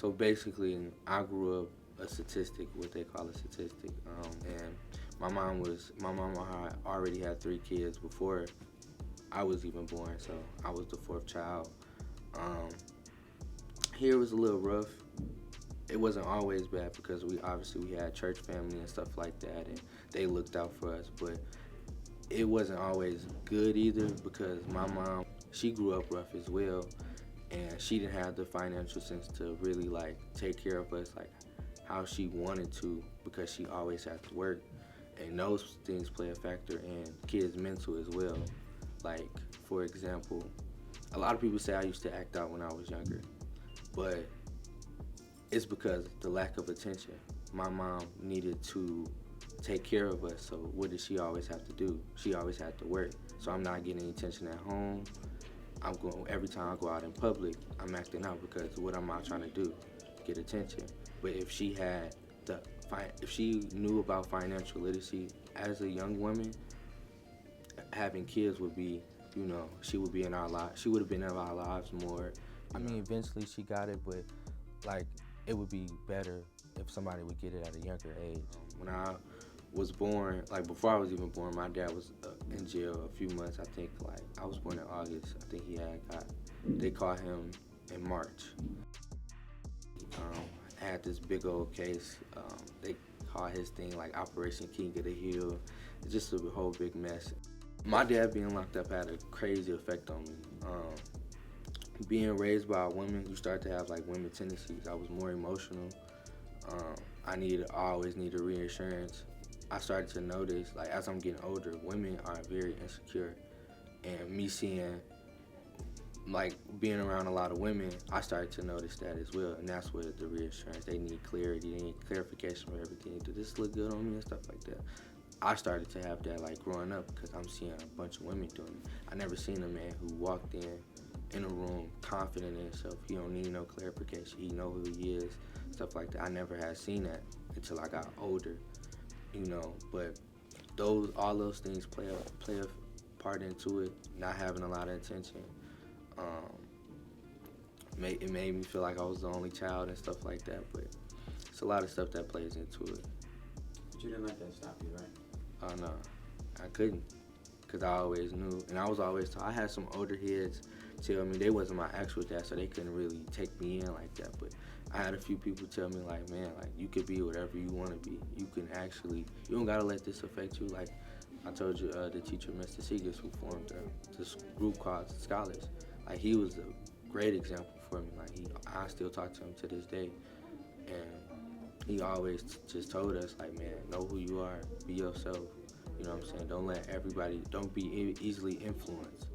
So basically, I grew up a statistic, what they call a statistic, and my mom already had 3 kids before I was even born, so I was the fourth child. Um, Here was a little rough. It wasn't always bad because we had church family and stuff like that, and they looked out for us. But it wasn't always good either because my mom, she grew up rough as well, and she didn't have the financial sense to really like take care of us like how she wanted to because she always had to work, and those things play a factor in kids' mental as well. Like for example, a lot of people say I used to act out when I was younger, but it's because the lack of attention. My mom needed to take care of us, so what did she always have to do? She always had to work. So I'm not getting any attention at home. I'm going every time I go out in public, I'm acting out because what am I trying to do? Get attention. But if she had if she knew about financial literacy as a young woman, having kids would be, she would be in our lives. She would have been in our lives more. I mean, eventually she got it, but like it would be better if somebody would get it at a younger age. When I was born, like before I was even born, my dad was in jail a few months. I think like I was born in August. I think they caught him in March. I had this big old case. They called his thing like Operation King of the Hill. It's just a whole big mess. My dad being locked up had a crazy effect on me. Being raised by a woman, you start to have like women tendencies. I was more emotional. I always needed reassurance. I started to notice, like as I'm getting older, women are very insecure, and me seeing, like being around a lot of women, I started to notice that as well, and that's where the reassurance. They need clarity, they need clarification of everything. Did this look good on me and stuff like that? I started to have that like growing up because I'm seeing a bunch of women doing it. I never seen a man who walked in a room confident in himself. He don't need no clarification. He know who he is, stuff like that. I never had seen that until I got older, But all those things play a part into it. Not having a lot of attention, it made me feel like I was the only child and stuff like that. But it's a lot of stuff that plays into it. But you didn't let that stop you, right? Oh no, I couldn't, cause I always knew, and I was always taught. I had some older heads tell me they wasn't my actual dad, so they couldn't really take me in like that. But I had a few people tell me like, man, like you could be whatever you want to be. You don't gotta let this affect you. Like I told you, the teacher, Mr. Seegers, who formed this group called Scholars. Like he was a great example for me. Like I still talk to him to this day, and he always just told us like, man, know who you are, be yourself. You know what I'm saying? Don't be easily influenced.